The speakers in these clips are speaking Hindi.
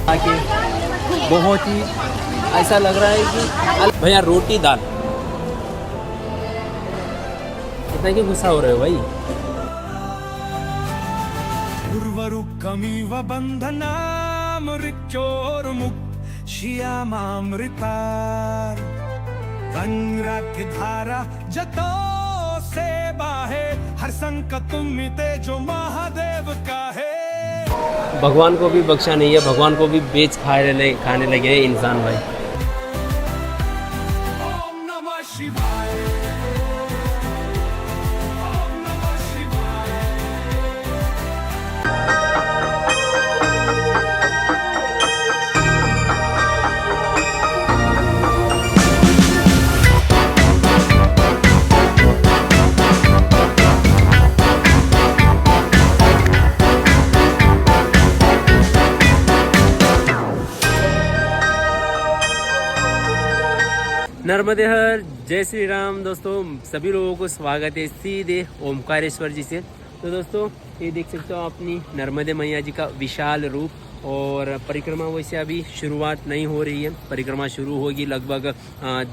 आके बहुत ही ऐसा लग रहा है कि भैया रोटी दाल कितना की गुस्सा हो रहे हो भाई। उर्वरुकमिव बन्धनामृत्योर्मुक् श्यामामृतार धारा जतो से बाहे हर संकट तुमिते जो महादेव का है। भगवान को भी बख्शा नहीं है, भगवान को भी बेच खाने लगे हैं इंसान भाई। ओम नमः शिवाय, ओम नमः शिवाय। नर्मदे हर, जय श्री राम। दोस्तों सभी लोगों को स्वागत है सीधे ओमकारेश्वर जी से। तो दोस्तों ये देख सकते हो अपनी नर्मदे मैया जी का विशाल रूप। और परिक्रमा वैसे अभी शुरुआत नहीं हो रही है, परिक्रमा शुरू होगी लगभग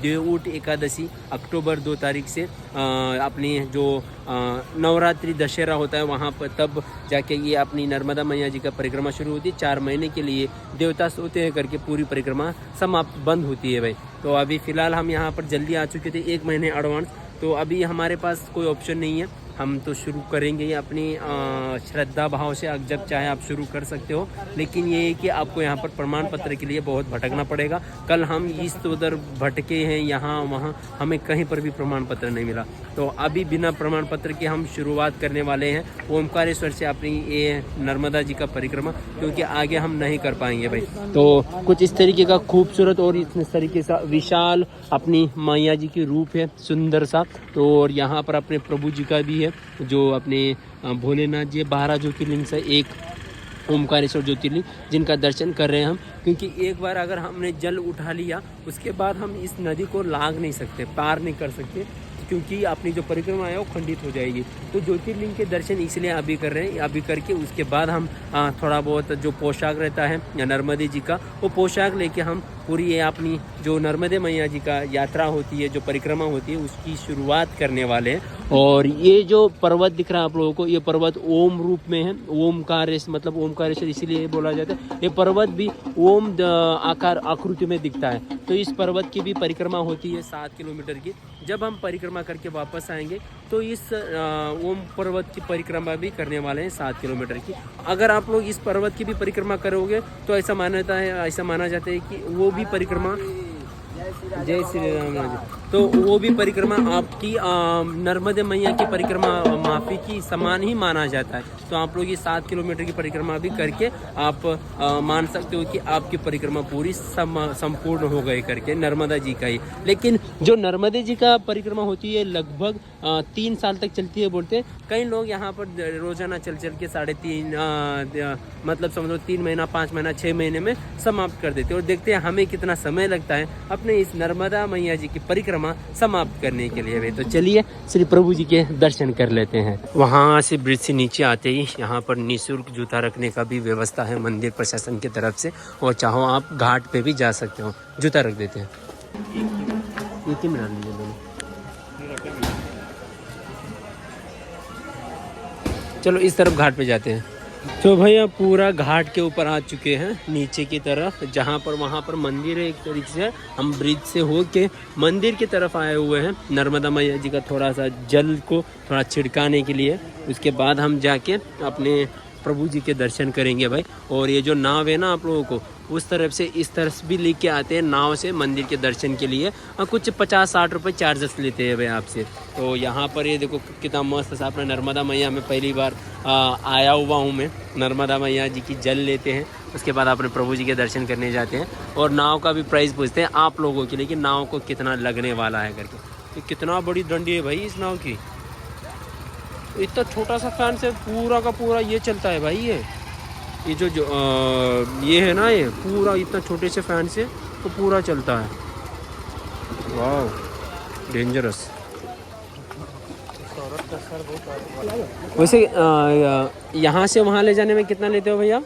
देवउठ एकादशी अक्टूबर 2 तारीख से। अपनी जो नवरात्रि दशहरा होता है वहाँ पर तब जाके ये अपनी नर्मदा मैया जी का परिक्रमा शुरू होती है। 4 महीने के लिए देवता सोते हैं करके पूरी परिक्रमा समाप्त बंद होती है भाई। तो अभी फ़िलहाल हम यहाँ पर जल्दी आ चुके थे 1 महीने एडवांस। तो अभी हमारे पास कोई ऑप्शन नहीं है, हम तो शुरू करेंगे ये अपनी श्रद्धा भाव से। जब चाहे आप शुरू कर सकते हो, लेकिन ये है कि आपको यहाँ पर प्रमाण पत्र के लिए बहुत भटकना पड़ेगा। कल हम इस उधर भटके हैं, यहाँ वहाँ, हमें कहीं पर भी प्रमाण पत्र नहीं मिला। तो अभी बिना प्रमाण पत्र के हम शुरुआत करने वाले हैं ओमकारेश्वर से अपनी ये नर्मदा जी का परिक्रमा, क्योंकि आगे हम नहीं कर पाएंगे भाई। तो कुछ इस तरीके का खूबसूरत और इस तरीके से विशाल अपनी मैया जी की रूप है, सुंदर सा। तो और यहाँ पर अपने प्रभु जी का भी है, जो अपने भोलेनाथ जी 12 ज्योतिर्लिंग से एक ओमकारेश्वर ज्योतिर्लिंग, जिनका दर्शन कर रहे हैं हम। क्योंकि एक बार अगर हमने जल उठा लिया उसके बाद हम इस नदी को लांघ नहीं सकते, पार नहीं कर सकते, क्योंकि अपनी जो परिक्रमा है वो खंडित हो जाएगी। तो ज्योतिर्लिंग के दर्शन इसलिए अभी कर रहे हैं, अभी करके उसके बाद हम थोड़ा बहुत जो पोशाक रहता है या नर्मदे जी का, वो पोशाक लेके हम पूरी ये अपनी जो नर्मदे मैया जी का यात्रा होती है, जो परिक्रमा होती है, उसकी शुरुआत करने वाले हैं। और ये जो पर्वत दिख रहा है आप लोगों को, ये पर्वत ओम रूप में है। ओमकारेश्वर मतलब ओमकारेश्वर इसीलिए बोला जाता है। ये पर्वत भी ओम आकार आकृति में दिखता है। तो इस पर्वत की भी परिक्रमा होती है 7 किलोमीटर की। जब हम परिक्रमा करके वापस आएंगे तो इस ओम पर्वत की परिक्रमा भी करने वाले हैं 7 किलोमीटर की। अगर आप लोग इस पर्वत की भी परिक्रमा करोगे तो ऐसा माना जाता है कि वो भी परिक्रमा, जय श्री राम जी, तो वो भी परिक्रमा आपकी नर्मदे मैया की परिक्रमा माफी की समान ही माना जाता है। तो आप लोग ये 7 किलोमीटर की परिक्रमा भी करके आप मान सकते हो कि आपकी परिक्रमा पूरी संपूर्ण हो गई करके नर्मदा जी का ही। लेकिन जो नर्मदे जी का परिक्रमा होती है लगभग 3 साल तक चलती है बोलते हैं। कई लोग यहाँ पर रोजाना चल के 3.5 मतलब समझो 3 महीना, 5 महीना, 6 महीने में समाप्त कर देते हैं। और देखते हैं हमें कितना समय लगता है अपने इस नर्मदा मैया जी की परिक्रमा समाप्त करने के लिए। तो चलिए श्री प्रभु जी के दर्शन कर लेते हैं। वहाँ से ब्रिज से नीचे आते ही यहाँ पर निःशुल्क जूता रखने का भी व्यवस्था है मंदिर प्रशासन की तरफ से। और चाहो आप घाट पे भी जा सकते हो, जूता रख देते हैं। ये क्यों मिला लीजिए दोनों? चलो इस तरफ घाट पे जाते हैं। तो भैया पूरा घाट के ऊपर आ चुके हैं नीचे की तरफ, जहाँ पर वहाँ पर मंदिर है। एक तरीके से हम ब्रिज से होके मंदिर की तरफ आए हुए हैं नर्मदा मैया जी का थोड़ा सा जल को थोड़ा छिड़काने के लिए। उसके बाद हम जाके अपने प्रभु जी के दर्शन करेंगे भाई। और ये जो नाव है ना आप लोगों को, उस तरफ से इस तरफ भी लेके आते हैं नाव से मंदिर के दर्शन के लिए। और कुछ 50-60 रुपये चार्जेस लेते हैं भाई आपसे। तो यहाँ पर ये देखो कितना मस्त सा अपना नर्मदा मैया में पहली बार आया हुआ हूँ मैं। नर्मदा मैया जी की जल लेते हैं, उसके बाद अपने प्रभु जी के दर्शन करने जाते हैं। और नाव का भी प्राइस पूछते हैं आप लोगों के लिए कि नाव को कितना लगने वाला है करके। तो कितना बड़ी डंडी है भाई इस नाव की। इतना छोटा सा फैन से पूरा का पूरा ये चलता है भाई। ये जो ये है ना, ये पूरा इतना छोटे से फैन से तो पूरा चलता है। वाह डेंजरस। वैसे यहाँ से वहाँ ले जाने में कितना लेते हो भैया?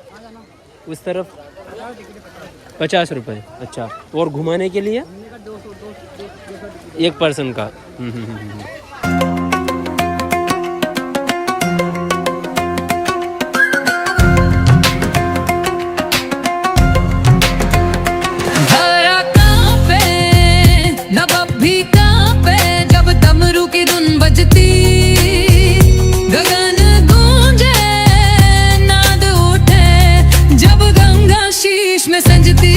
उस तरफ 50 रुपये। अच्छा, और घुमाने के लिए 1 पर्सन का। धरा कांपे, नभ भी कांपे, जब डमरू की धुन बजती, गगन गूंजे, नाद उठे, जब गंगा शीश में संजती।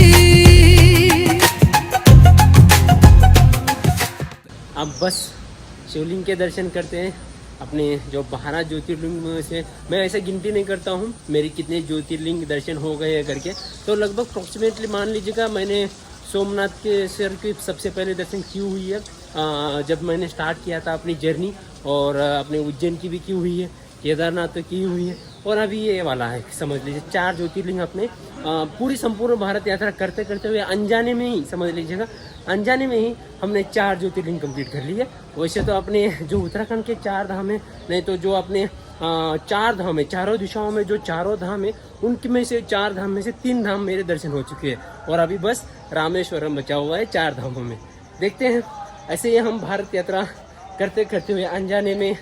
अब बस शिवलिंग के दर्शन करते हैं। अपने जो 12 ज्योतिर्लिंग में से मैं ऐसे गिनती नहीं करता हूँ मेरी कितने ज्योतिर्लिंग दर्शन हो गए हैं करके, तो लगभग अप्रोक्सीमेटली मान लीजिएगा मैंने सोमनाथ के सर की सबसे पहले दर्शन की हुई है जब मैंने स्टार्ट किया था अपनी जर्नी, और अपने उज्जैन की भी की हुई है, केदारनाथ तो की हुई है, और अभी ये वाला है। समझ लीजिए 4 ज्योतिर्लिंग अपने पूरी संपूर्ण भारत यात्रा करते करते हुए अनजाने में ही, समझ लीजिएगा अनजाने में ही हमने 4 ज्योतिर्लिंग कंप्लीट कर ली है। वैसे तो अपने जो उत्तराखंड के 4 धाम है, नहीं तो जो अपने 4 धाम है, चारों दिशाओं में जो चारों धाम है, उनके में से 4 धाम में से 3 धाम मेरे दर्शन हो चुके हैं, और अभी बस रामेश्वरम बचा हुआ है 4 धामों में। देखते हैं ऐसे ही हम भारत यात्रा करते करते हुए अनजाने में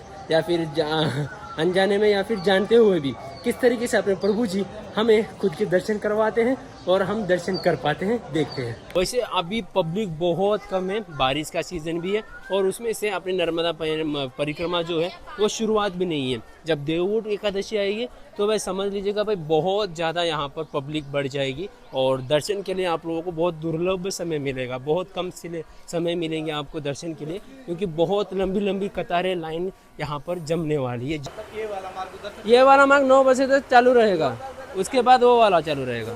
या फिर जानते हुए भी किस तरीके से अपने प्रभु जी हमें खुद के दर्शन करवाते हैं और हम दर्शन कर पाते हैं, देखते हैं। वैसे अभी पब्लिक बहुत कम है, बारिश का सीजन भी है, और उसमें से अपनी नर्मदा परिक्रमा जो है वो शुरुआत भी नहीं है। जब देवउठ एकादशी आएगी तो भाई समझ लीजिएगा भाई बहुत ज़्यादा यहाँ पर पब्लिक बढ़ जाएगी, और दर्शन के लिए आप लोगों को बहुत दुर्लभ समय मिलेगा, बहुत कम समय मिलेंगे आपको दर्शन के लिए, क्योंकि बहुत लंबी लंबी कतारें लाइन यहाँ पर जमने वाली है। ये वाला मार्ग 9 बजे तक चालू रहेगा, उसके बाद वो वाला चालू रहेगा।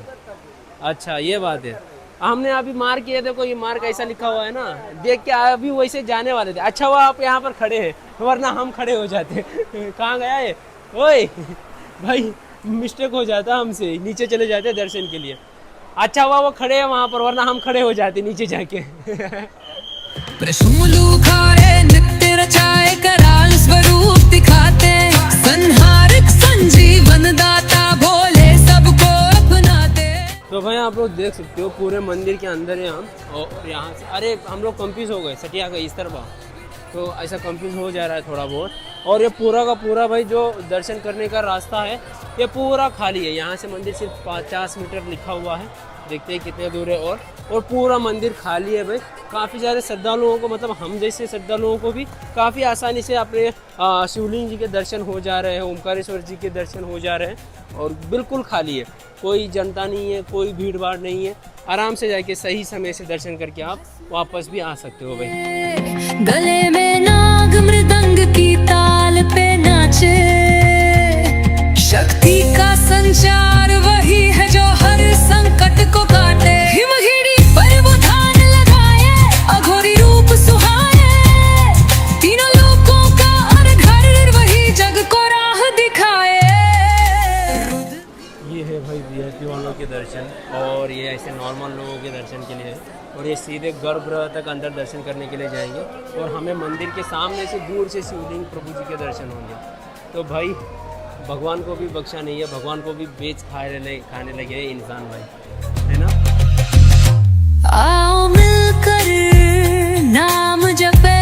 अच्छा ये बात है। हमने अभी मार्क किए, देखो ये मार्क ऐसा लिखा हुआ है ना, देख के अभी वैसे जाने वाले थे। अच्छा हुआ आप यहाँ पर खड़े हैं, वरना हम खड़े हो जाते। कहाँ गया है ओए भाई, मिस्टेक हो जाता हमसे, नीचे चले जाते दर्शन के लिए। अच्छा हुआ वो खड़े हैं वहाँ पर, वरना हम खड़े हो जाते नीचे जाके। नित्य रचाए कराल स्वरूप दिखाते, संहारक संजीवन दाता भोले सबको अपनाते। तो भाई आप लोग देख सकते हो पूरे मंदिर के अंदर है हम, और यहाँ से अरे हम लोग कंफ्यूज हो गए, सटिया गए इस तरफ, तो ऐसा कंफ्यूज हो जा रहा है थोड़ा बहुत। और ये पूरा का पूरा भाई जो दर्शन करने का रास्ता है ये पूरा खाली है। यहाँ से मंदिर सिर्फ 50 मीटर लिखा हुआ है, देखते हैं कितने दूर है, और पूरा मंदिर खाली है भाई। काफ़ी सारे श्रद्धालुओं को, मतलब हम जैसे श्रद्धालुओं को भी काफ़ी आसानी से अपने शिवलिंग जी के दर्शन हो जा रहे हैं, ओमकारेश्वर जी के दर्शन हो जा रहे हैं, और बिल्कुल खाली है, कोई जनता नहीं है, कोई भीड़ भाड़ नहीं है। आराम से जाके सही समय से दर्शन करके आप वापस भी आ सकते हो भाई। गले में नाग मृदंग की ताल पे नाचे, शक्ति का संचार वही है जो हर संकट को काटे। हिमगिरी पर वो ध्यान लगाए, अघोरी रूप सुहाए, तीनों लोकों का घर वही जग को राह दिखाए। ये है भाई वीआईपी वालों के दर्शन, और ये ऐसे नॉर्मल लोगों के दर्शन के लिए है, और ये सीधे गर्भगृह तक अंदर दर्शन करने के लिए जाएंगे, और हमें मंदिर के सामने से दूर से शिवलिंग प्रभु जी के दर्शन होंगे। तो भाई भगवान को भी बख्शा नहीं है, भगवान को भी बेच खाने लगे हैं इंसान भाई, है ना। आओ मिलकर नाम जपे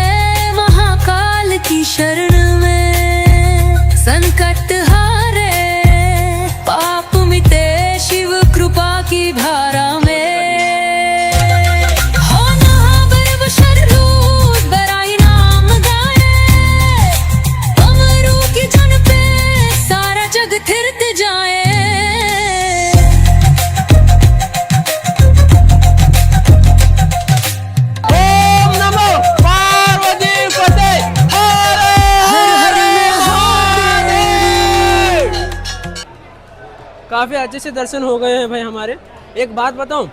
महाकाल की शरण में, संकट हारे पाप मिटे शिव कृपा की धारा में। काफ़ी अच्छे से दर्शन हो गए हैं भाई हमारे। एक बात बताऊं,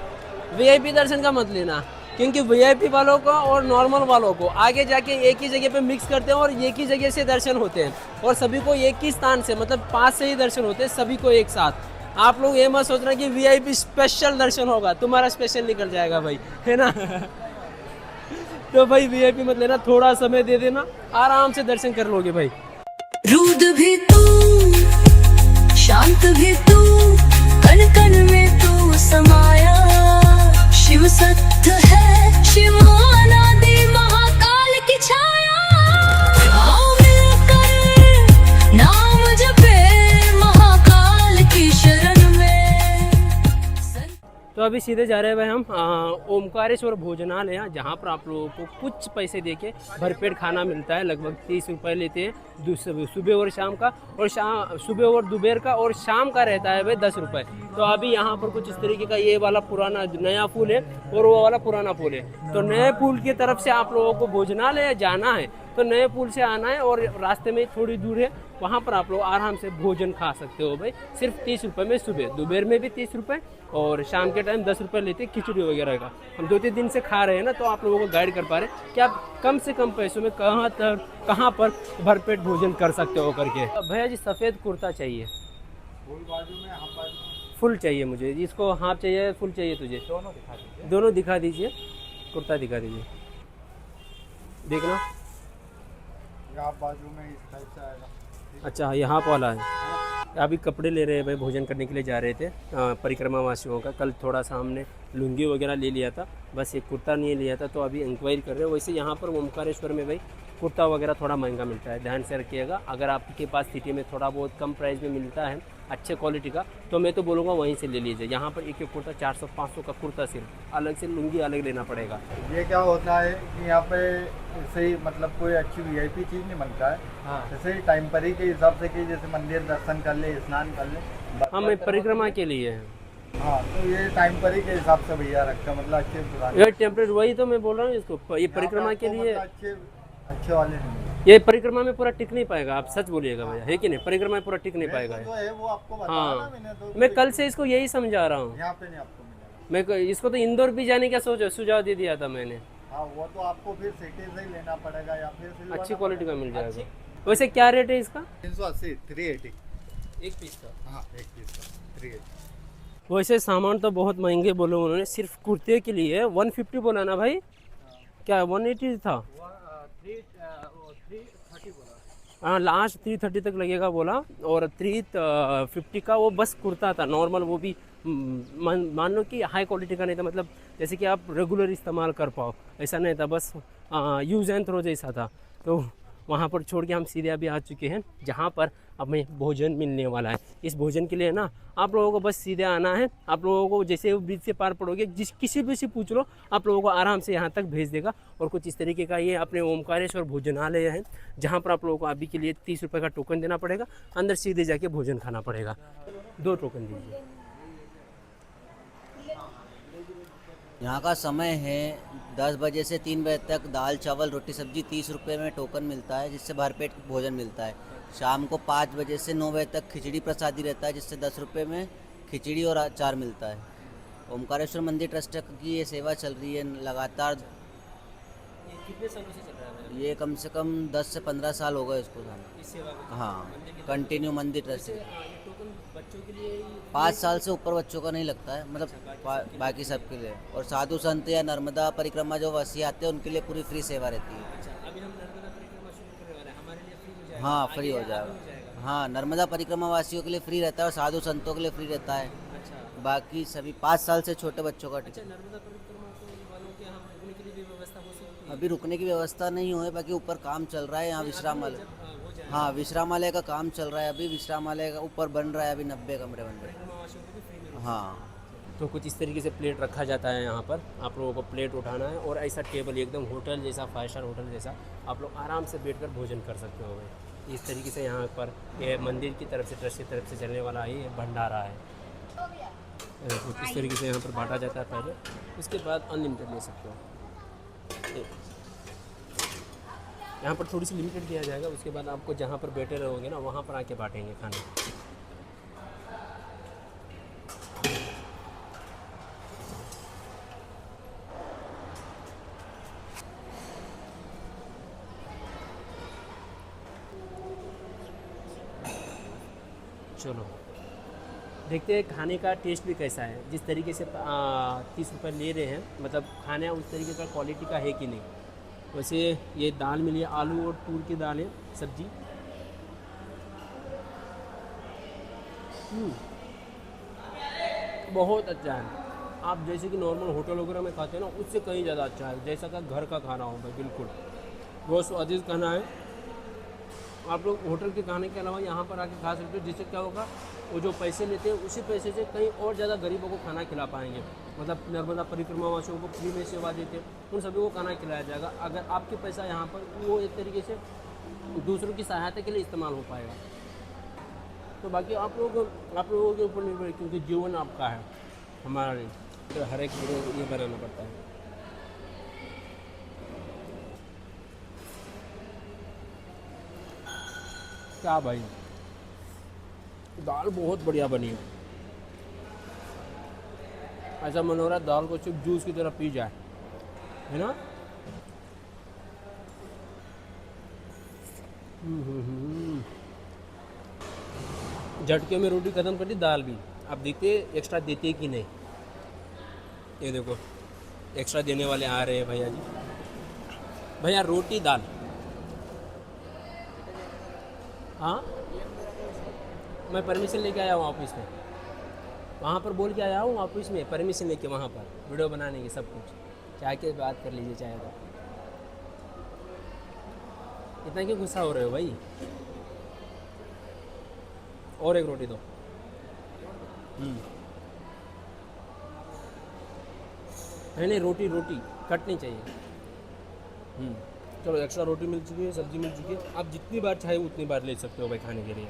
वीआईपी दर्शन का मत लेना, क्योंकि वीआईपी वालों को और नॉर्मल वालों को आगे जाके एक ही जगह पे मिक्स करते हैं, और एक ही जगह से दर्शन होते हैं, और सभी को एक ही स्थान से, मतलब पास से ही दर्शन होते हैं सभी को एक साथ। आप लोग ये मत सोचना कि वीआईपी स्पेशल दर्शन होगा, तुम्हारा स्पेशल निकल जाएगा भाई, है ना। तो भाई वीआईपी मत लेना, थोड़ा समय दे देना, आराम से दर्शन कर लोगे भाई। रुद्र भी तू, शांत भी तू, कण कण में तू समा अभी सीधे जा रहे हैं भाई हम ओमकारेश्वर भोजनालय, जहाँ पर आप लोगों को कुछ पैसे देके भरपेट खाना मिलता है। लगभग 30 रुपये लेते हैं सुबह और शाम का, और सुबह और दोपहर का, और शाम का रहता है भाई 10 रुपये। तो अभी यहाँ पर कुछ इस तरीके का ये वाला पुराना नया पुल है और वो वाला पुराना पुल है। तो नए पुल की तरफ से आप लोगों को भोजनालय जाना है तो नए पुल से आना है, और रास्ते में थोड़ी दूर है, वहाँ पर आप लोग आराम से भोजन खा सकते हो भाई। सिर्फ 30 रुपये में, सुबह दोपहर में भी 30 रुपये और शाम के टाइम 10 रुपये लेते खिचड़ी वगैरह का। हम 2-3 दिन से खा रहे हैं ना, तो आप लोगों को गाइड कर पा रहे हैं कि आप कम से कम पैसों में कहाँ पर भरपेट भोजन कर सकते हो करके। भैया जी सफ़ेद कुर्ता चाहिए, फुल चाहिए मुझे। इसको हाफ चाहिए, फुल चाहिए तुझे? दोनों दिखा दीजिए। कुर्ता दिखा दीजिए, देखना बाजू में इस टाइप से आएगा। अच्छा यहाँ वाला है। अभी कपड़े ले रहे हैं भाई, भोजन करने के लिए जा रहे थे परिक्रमा वासियों का। कल थोड़ा सा हमने लुंगी वगैरह ले लिया था, बस एक कुर्ता नहीं लिया था, तो अभी इंक्वायरी कर रहे हैं। वैसे यहाँ पर ओमकारेश्वर में भाई कुर्ता वगैरह थोड़ा महंगा मिलता है, ध्यान से रखिएगा। अगर आपके पास सिटी में थोड़ा बहुत कम प्राइस में मिलता है अच्छे क्वालिटी का, तो मैं तो बोलूँगा वहीं से ले लीजिए। यहाँ पर एक कुर्ता 400-500 का कुर्ता, सिर्फ अलग से लुंगी अलग लेना पड़ेगा। ये क्या होता है कि यहाँ पे सही मतलब कोई अच्छी वीआईपी चीज़ नहीं बनता है। हाँ, जैसे टाइम पर ही के हिसाब से कि जैसे मंदिर दर्शन कर ले, स्नान कर ले। हाँ मैं परिक्रमा के लिए है। हाँ तो ये टाइम पर ही के हिसाब से भैया रखा, मतलब अच्छे पुराने। ये टेम्परेट, वही तो मैं बोल रहा हूँ इसको, ये परिक्रमा के लिए अच्छे वाले नहीं। ये परिक्रमा में पूरा टिक नहीं पाएगा, आप सच बोलिएगा भैया, है कि नहीं? परिक्रमा में पूरा टिक नहीं पाएगा। तो है वो आपको बताया हाँ, ना मैंने, तो मैं कल से इसको यही समझा रहा हूँ। यहाँ पे नहीं आपको मिलेगा। मैं इसको तो इंदौर भी जाने का सुझाव दे दिया था मैंने। हाँ वो तो आपको फिर सिटी से ही लेना पड़ेगा या फिर सिलवाना अच्छी क्वालिटी का मिल पड़ेगा। जाएगा। वैसे क्या रेट है इसका? 380, 380। एक पीस का? हाँ एक पीस का 380। वैसे सामान तो बहुत महंगे बोले उन्होंने, सिर्फ कुर्ते के लिए 150 बोला ना भाई? क्या 180 था? 330 बोला। हाँ लास्ट 330 तक लगेगा बोला, और 350 का वो बस कुर्ता था नॉर्मल। वो भी मान लो कि हाई क्वालिटी का नहीं था, मतलब जैसे कि आप रेगुलर इस्तेमाल कर पाओ ऐसा नहीं था, बस यूज़ एंड थ्रो जैसा था। तो वहाँ पर छोड़ के हम सीधे अभी आ चुके हैं जहाँ पर हमें भोजन मिलने वाला है। इस भोजन के लिए ना आप लोगों को बस सीधे आना है। आप लोगों को जैसे ब्रिज से पार पड़ोगे, किसी भी से पूछ लो, आप लोगों को आराम से यहाँ तक भेज देगा। और कुछ इस तरीके का ये अपने ओमकारेश्वर भोजनालय है, जहाँ पर आप लोगों को अभी के लिए 30 रुपये का टोकन देना पड़ेगा, अंदर सीधे जाके भोजन खाना पड़ेगा। 2 टोकन दीजिए। यहाँ का समय है 10 बजे से 3 बजे तक। दाल चावल रोटी सब्जी 30 रुपये में टोकन मिलता है, जिससे भरपेट भोजन मिलता है। शाम को 5 बजे से 9 बजे तक खिचड़ी प्रसादी रहता है, जिससे 10 रुपये में खिचड़ी और अचार मिलता है। ओमकारेश्वर मंदिर ट्रस्ट की ये सेवा चल रही है लगातार। ये कितने सालों से चल रहा है? ये कम से कम 10 से 15 साल हो गए इसको इस सेवा में? हाँ कंटिन्यू मंदिर ट्रस्ट। ये टोकन बच्चों के लिए 5 साल से ऊपर बच्चों का नहीं लगता है, मतलब बाकी सब के लिए। और साधु संत या नर्मदा परिक्रमा जो वासी आते हैं उनके लिए पूरी फ्री सेवा रहती है। अभी हम नर्मदा परिक्रमा शुरू करने वाले हैं, हमारे लिए फ्री हो जाएगा? हाँ फ्री हो जाएगा। हाँ नर्मदा परिक्रमा वासियों के लिए फ्री रहता है और साधु संतों के लिए फ्री रहता है। अच्छा, बाकी सभी 5 साल से छोटे बच्चों का टिकट। नर्मदा परिक्रमा को वालों के यहाँ रुकने के लिए भी व्यवस्था हो सकती है? अभी रुकने की व्यवस्था नहीं हुई, बाकी ऊपर काम चल रहा है। यहाँ विश्रामालय, हाँ विश्रामालय का काम चल रहा है। अभी विश्रामालय का ऊपर बन रहा है, अभी 90 कमरे बन रहे हैं। हाँ तो कुछ इस तरीके से प्लेट रखा जाता है यहाँ पर। आप लोगों को प्लेट उठाना है और ऐसा टेबल एकदम होटल जैसा, 5 स्टार होटल जैसा, आप लोग आराम से बैठकर भोजन कर सकते हो भाई। इस तरीके से यहाँ पर ये मंदिर की तरफ से, ट्रस्ट की तरफ से चलने वाला ये भंडारा है। कुछ इस तरीके से यहाँ पर बांटा जाता है पहले, उसके बाद अनलिमिटेड ले सकते हो। यहाँ पर थोड़ी सी लिमिटेड दिया जाएगा, उसके बाद आपको जहाँ पर बैठे रहोगे ना वहाँ पर आके बांटेंगे खाना। चलो देखते हैं खाने का टेस्ट भी कैसा है। जिस तरीके से 30 रुपये ले रहे हैं, मतलब खाना उस तरीके का क्वालिटी का है कि नहीं। वैसे ये दाल मिली है, आलू और तूर की दाल है, सब्जी। बहुत अच्छा है। आप जैसे कि नॉर्मल होटल वगैरह में खाते हैं ना, उससे कहीं ज़्यादा अच्छा है, जैसा का घर का खाना हो भाई, बिल्कुल बहुत स्वादिष्ट खाना है। आप लोग होटल के खाने के अलावा यहाँ पर आके खा सकते हो, जिससे क्या होगा वो जो पैसे लेते हैं उसी पैसे से कहीं और ज़्यादा गरीबों को खाना खिला पाएंगे। मतलब नर्मदा परिक्रमा वासियों को फ्री में सेवा देते हैं, उन सभी को खाना खिलाया जाएगा। अगर आपके पैसा यहाँ पर वो एक तरीके से दूसरों की सहायता के लिए इस्तेमाल हो पाएगा। तो बाकी आप लोगों के ऊपर निर्भर है, क्योंकि जीवन आपका है, हमारा नहीं। तो हर एक वीडियो ये बनाना पड़ता है। क्या भाई, दाल बहुत बढ़िया बनी है। ऐसा मन हो रहा है दाल को सिर्फ जूस की तरह पी जाए, है ना। झटके में रोटी खत्म कर दी, दाल भी। अब देखते एक्स्ट्रा देते कि नहीं। ये देखो एक्स्ट्रा देने वाले आ रहे हैं भैया जी। भैया रोटी दाल। हाँ, मैं परमिशन लेके आया हूँ ऑफिस में, वहाँ पर बोल के आया हूँ ऑफिस में, परमिशन लेके वहाँ पर वीडियो बनाने की सब कुछ। चाहे के बात कर लीजिए चाहे तो। इतना क्यों गुस्सा हो रहे हो भाई। और एक रोटी दो। नहीं, रोटी कट नहीं चाहिए। चलो एक्स्ट्रा रोटी मिल चुकी है, सब्जी मिल चुकी है। आप जितनी बार चाहे उतनी बार ले सकते हो भाई खाने के लिए।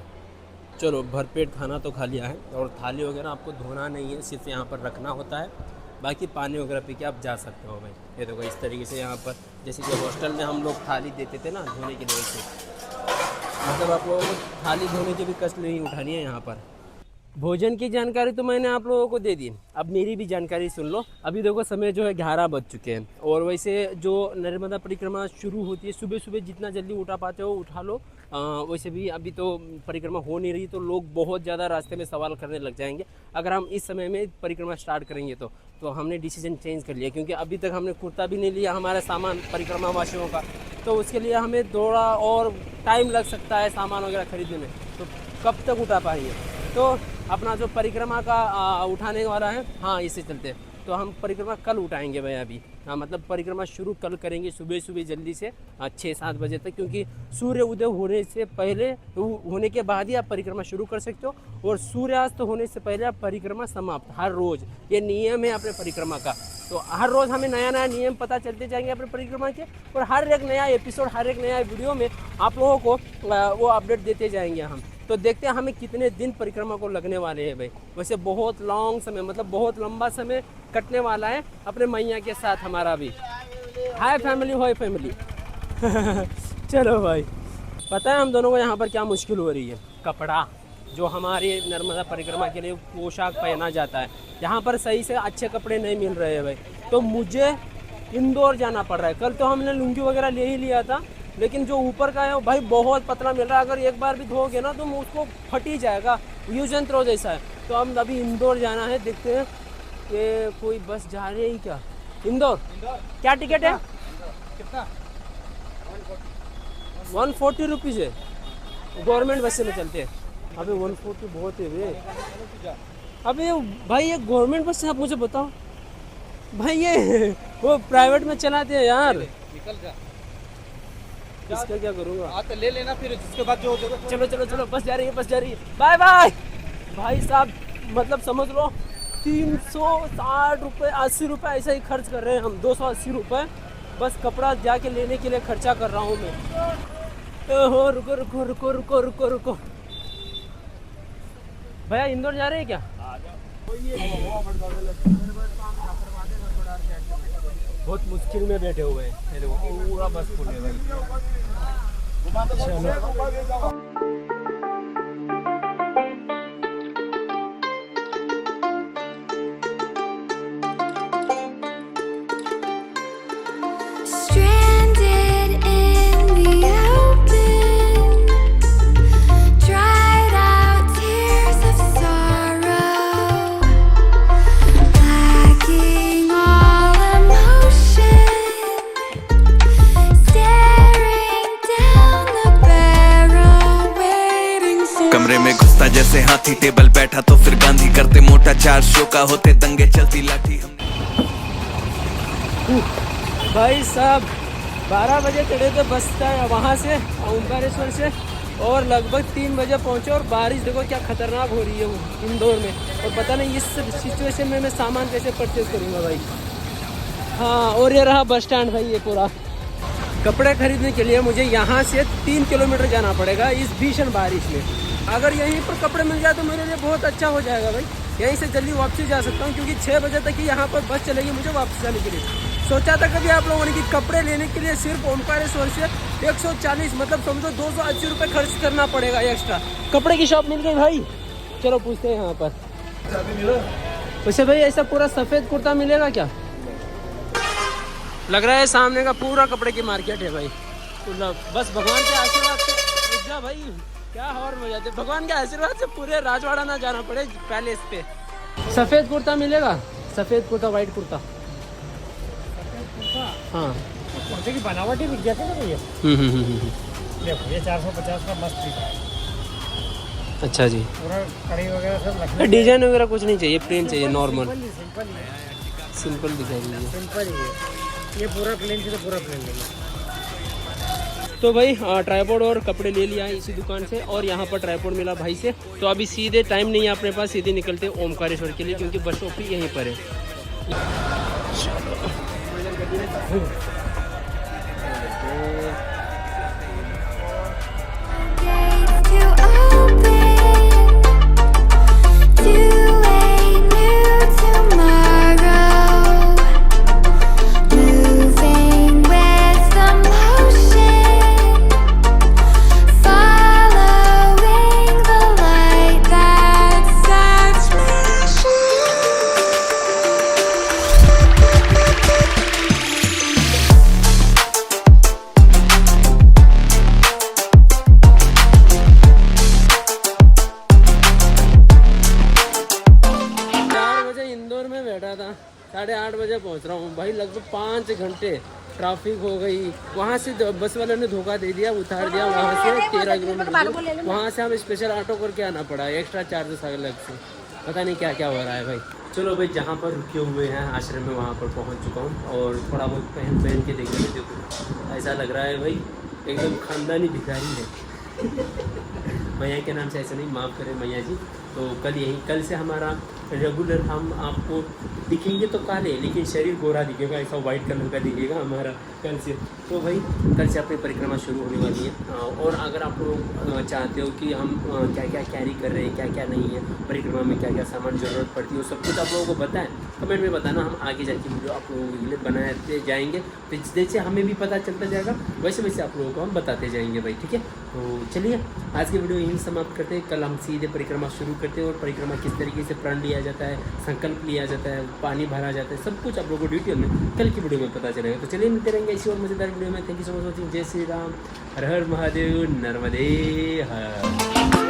चलो भरपेट खाना तो खा लिया है, और थाली वगैरह आपको धोना नहीं है, सिर्फ यहाँ पर रखना होता है। बाकी पानी वगैरह पी के आप जा सकते हो भाई। ये देखो इस तरीके से यहाँ पर, जैसे कि हॉस्टल में हम लोग थाली देते थे ना धोने के लिए, से मतलब आप लोगों को थाली धोने की भी कष्ट नहीं उठानी है यहाँ पर। भोजन की जानकारी तो मैंने आप लोगों को दे दी, अब मेरी भी जानकारी सुन लो। अभी देखो समय जो है 11 बज चुके हैं, और वैसे जो नर्मदा परिक्रमा शुरू होती है सुबह सुबह, जितना जल्दी उठा पाते हो उठा लो। वैसे भी अभी तो परिक्रमा हो नहीं रही, तो लोग बहुत ज़्यादा रास्ते में सवाल करने लग जाएंगे अगर हम इस समय में परिक्रमा स्टार्ट करेंगे तो हमने डिसीजन चेंज कर लिया, क्योंकि अभी तक हमने कुर्ता भी नहीं लिया हमारा सामान परिक्रमा वासियों का, तो उसके लिए हमें थोड़ा और टाइम लग सकता है सामान वगैरह खरीदने में। तो कब तक उठा पाएंगे, तो अपना जो परिक्रमा का उठाने वाला है, हाँ इससे चलते हैं, तो हम परिक्रमा कल उठाएंगे भैया अभी। हाँ मतलब परिक्रमा शुरू कल करेंगे सुबह सुबह जल्दी से 6-7 बजे तक, क्योंकि सूर्य उदय होने से पहले होने के बाद ही आप परिक्रमा शुरू कर सकते हो, और सूर्यास्त होने से पहले आप परिक्रमा समाप्त। हर रोज़ ये नियम है अपने परिक्रमा का, तो हर रोज़ हमें नया नया नियम पता चलते जाएंगे अपने परिक्रमा के, और हर एक नया एपिसोड, हर एक नया वीडियो में आप लोगों को वो अपडेट देते जाएंगे हम। तो देखते हैं हमें कितने दिन परिक्रमा को लगने वाले हैं भाई। वैसे बहुत लॉन्ग समय, मतलब बहुत लंबा समय कटने वाला है अपने मैया के साथ हमारा भी। हाय फैमिली, होय फैमिली। चलो भाई, पता है हम दोनों को यहाँ पर क्या मुश्किल हो रही है। कपड़ा जो हमारे नर्मदा परिक्रमा के लिए पोशाक पहना जाता है, यहाँ पर सही से अच्छे कपड़े नहीं मिल रहे हैं भाई, तो मुझे इंदौर जाना पड़ रहा है। कल तो हमने लुंगी वगैरह ले ही लिया था, लेकिन जो ऊपर का है भाई बहुत पतला मिल रहा है। अगर एक बार भी धोगे ना तो उसको फट ही जाएगा, यूज एंड थ्रो जैसा है। तो हम अभी इंदौर जाना है, देखते हैं कि कोई बस जा रही है क्या इंदौर। क्या टिकट है, कितना? 140 रुपीज़ है, गवर्नमेंट बस में चलते हैं। अबे 140 बहुत है भैया। अबे भाई ये गवर्नमेंट बस से, आप मुझे बताओ भाई, ये वो प्राइवेट में चलाते हैं यार। निकल जा, इसका क्या करूँगा? तो ले लेना, फिर इसके बाद जो चलो चलो चलो, बस जा रही है। बाय बाय भाई साहब, मतलब समझ लो 360 रुपये 80 रुपये ऐसा ही खर्च कर रहे हैं हम। 280 रुपये बस कपड़ा जाके लेने के लिए खर्चा कर रहा हूँ मैं। ओहो रुको रुको रुको रुको रुको रुको भैया, इंदौर जा रहे हैं क्या? बहुत मुश्किल में बैठे हुए हैं, देखो पूरा बस फुल है भाई। चलो Stranded in the open, dried out tears of sorrow, lacking all emotion, staring down the barrel, waiting for कमरे में घुसता जैसे हाथी, टेबल बैठा तो फिर गांधी, करते मोटा 4 शो का होते दंगे, चलती लाठी हम। भाई साहब 12 बजे चढ़े थे बस था वहाँ से ओमकारेश्वर से, और लगभग 3 बजे पहुँचे और बारिश देखो क्या खतरनाक हो रही है वो इंदौर में। और पता नहीं इस सिचुएशन में मैं सामान कैसे परचेज करूँगा भाई। हाँ, और ये रहा बस स्टैंड भाई। ये पूरा कपड़े खरीदने के लिए मुझे यहाँ से 3 किलोमीटर जाना पड़ेगा इस भीषण बारिश में। अगर यहीं पर कपड़े मिल जाए तो मेरे लिए बहुत अच्छा हो जाएगा भाई। यहीं से जल्दी वापसी जा सकता हूँ क्योंकि 6 बजे तक ही यहाँ पर बस चलेगी मुझे वापस जाने के लिए। सोचा था कभी आप लोगों ने कि कपड़े लेने के लिए सिर्फ ओमकारेश्वर से 140 मतलब समझो 280 रुपये खर्च करना पड़ेगा एक्स्ट्रा। कपड़े की शॉप मिल गई भाई, चलो पूछते हैं यहाँ पर। वैसे भाई ऐसा पूरा सफ़ेद कुर्ता मिलेगा क्या? लग रहा है सामने का पूरा कपड़े की मार्केट है भाई। बस भगवान के आशीर्वाद से जा भाई, क्या हॉर्न हो जाते। भगवान के आशीर्वाद से पूरे राजवाड़ा ना जाना पड़े पैलेस पे। सफ़ेद कुर्ता मिलेगा? सफ़ेद कुर्ता, वाइट कुर्ता। हाँ, कुर्ते की बनावट ही बिक जाती है ना भैया। देखो ये 450 का मस्त है। अच्छा जी। पूरा कड़ी वगैरह सब लखनऊ डिजाइन वगैरह कुछ नहीं चाहिए, प्लेन चाहिए, नॉर्मल सिंपल ही है। सिंपल दिखाई दीजिए। सिंपल ही है ये, पूरा प्लेन से तो पूरा प्लेन लेंगे। तो भाई ट्राइपॉड और कपड़े ले लिया इसी दुकान से और यहाँ पर ट्राइपॉड मिला भाई से। तो अभी सीधे टाइम नहीं है अपने पास, सीधे निकलते ओमकारेश्वर के लिए क्योंकि बस स्टॉप भी यहीं पर है। Gates to open to a new tomorrow, moving with the motion, following the light that sets me free. बैठा था, 8:30 बजे पहुंच रहा हूँ भाई। लगभग 5 घंटे ट्रैफिक हो गई। वहाँ से बस वाले ने धोखा दे दिया, उतार दिया वहाँ से 13 किलोमीटर। वहाँ से हम स्पेशल ऑटो करके आना पड़ा, एक्स्ट्रा चार्जेस अलग से। पता नहीं क्या क्या हो रहा है भाई। चलो भाई, जहाँ पर रुके हुए हैं आश्रम में वहाँ पर पहुँच चुका हूँ और थोड़ा बहुत पहन के देख लेते। देखो ऐसा लग रहा है भाई एकदम खानदानी भिखारी है। मैया के नाम से ऐसा नहीं, माफ़ करें मैया जी। तो कल से हमारा रेगुलर हम आपको दिखेंगे तो काले, लेकिन शरीर गोरा दिखेगा, ऐसा वाइट कलर का दिखेगा हमारा कल से। तो भाई कल से अपनी परिक्रमा शुरू होने वाली है। और अगर आप लोग चाहते हो कि हम क्या क्या कैरी कर रहे हैं, क्या क्या नहीं है, परिक्रमा में क्या क्या सामान ज़रूरत पड़ती है, वो सब कुछ आप लोगों को बताएं, कमेंट में बताना। हम आगे जाके वीडियो आप लोगों के लिए बनाते जाएंगे। तो जैसे हमें भी पता चलता जाएगा वैसे वैसे आप लोगों को हम बताते जाएंगे भाई, ठीक है। तो चलिए आज की वीडियो यहीं समाप्त करते हैं। कल हम सीधे परिक्रमा शुरू करते हैं और परिक्रमा किस तरीके से प्रण लिया जाता है, संकल्प लिया जाता है, पानी भरा जाता है, सब कुछ आप लोगों को डिटेल में कल की वीडियो में पता चलेगा। तो चलिए मिलते रहेंगे इसी और मज़ेदार वीडियो में। Thank you so much watching. जय श्री राम, हर हर महादेव, नर्मदे हर।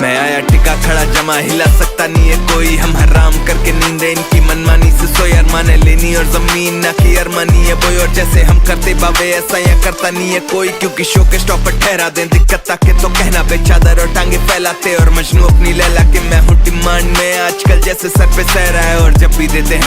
मैं आया टिका खड़ा जमा, हिला सकता नहीं है कोई। हम हराम करके नींदे इनकी मनमानी से सोई। अरमाने लेनी और जमीन ना की अरमानी है बोई। और जैसे हम करते बाबे ऐसा या करता नहीं है कोई। क्योंकि शो के स्टॉप पर ठहरा दें दिक्कत ताकि तो कहना बेचादर और टांगे फैलाते और मजनू अपनी लैला के मैं हूँ डिमांड में आजकल जैसे सर पे सह रहा है। और जब भी देते हैं